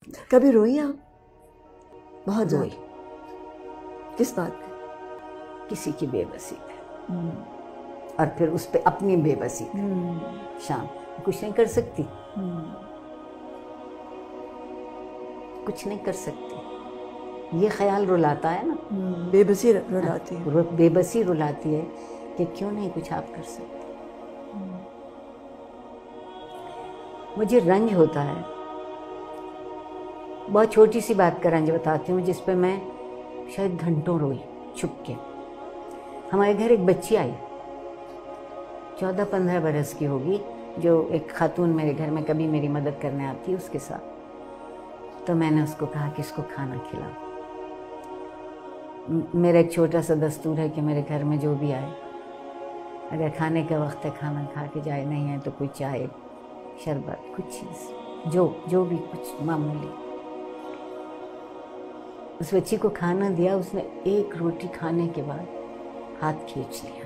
کبھی روئی آپ؟ بہت روئی. کس بات پہ؟ کسی کی بے بسی پہ، اور پھر اس پہ اپنی بے بسی پہ. شام کچھ نہیں کر سکتی، کچھ نہیں کر سکتی. یہ خیال رلاتا ہے نا، بے بسی رلاتی ہے. بے بسی رلاتی ہے کہ کیوں نہیں کچھ آپ کر سکتے. مجھے رنج ہوتا ہے، بہت چھوٹی سی بات کا رنج بتاتی ہوں جس پہ میں شاید گھنٹوں روئی چھپ کے. ہمارے گھر ایک بچی آئی 14-15 برس کی ہوگی، جو ایک خاتون میرے گھر میں کبھی میری مدد کرنے آتی اس کے ساتھ. تو میں نے اس کو کہا کہ اس کو کھانا کھلاؤ. میرا ایک چھوٹا سا دستور ہے کہ میرے گھر میں جو بھی آئے، اگر کھانے کا وقت ہے کھانا کھا کے جائے، نہیں ہے تو کوئی چائے شربت کچھ چیز جو بھی کچھ معمولی. اس بچی کو کھانا دیا، اس نے ایک روٹی کھانے کے بعد ہاتھ کھینچ لیا.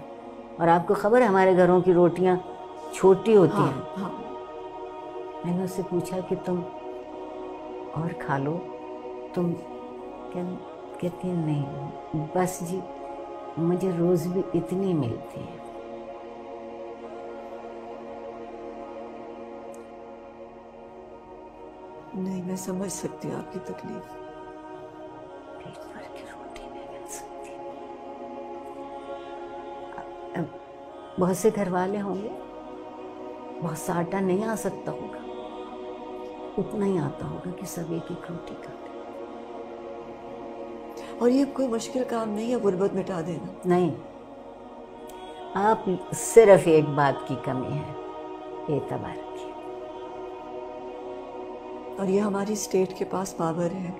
اور آپ کو خبر ہے ہمارے گھروں کی روٹیاں چھوٹی ہوتی ہیں. میں نے اس سے پوچھا کہ تم اور کھا لو، تم کہتی نہیں بس جی مجھے روز بھی اتنی ملتی ہے. نہیں، میں سمجھ سکتی ہوں آپ کی تکلیف. پیٹ بھر کے روٹی نہیں مل سکتی. بہت سے گھر والے ہوں گے، بہت سا آٹا نہیں آ سکتا ہوگا، اتنا ہی آتا ہوگا کہ سب ایک ایک روٹی کھاتے. اور یہ کوئی مشکل کام نہیں ہے غربت مٹا دینا. نہیں، آپ صرف ایک بات کی کمی ہے، اعتبار کی. اور یہ ہماری اسٹیٹ کے پاس پاور ہے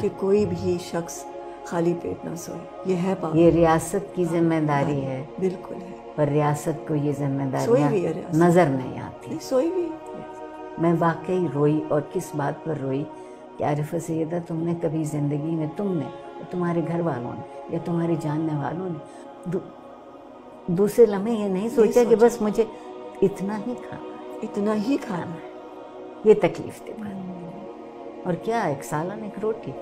کہ کوئی بھی شخص خالی پیٹ نہ سوئے. یہ ہے پاور. یہ ریاست کی ذمہ داری ہے. بالکل ہے. پر ریاست کو یہ ذمہ سوئی داریاں بھی ہے ریاست. نظر نہیں آتی. نہیں سوئی بھی. میں واقعی روئی. اور کس بات پر روئی کہ عارفہ سیدہ تم نے کبھی زندگی میں، تم نے، تمہارے گھر والوں نے یا تمہارے جاننے والوں نے دوسرے لمحے یہ نہیں سوچا کہ بس مجھے اتنا ہی کھانا ہے، اتنا ہی کھانا ہے. یہ تکلیف دے بات. اور کیا ایک سالن ایک روٹی.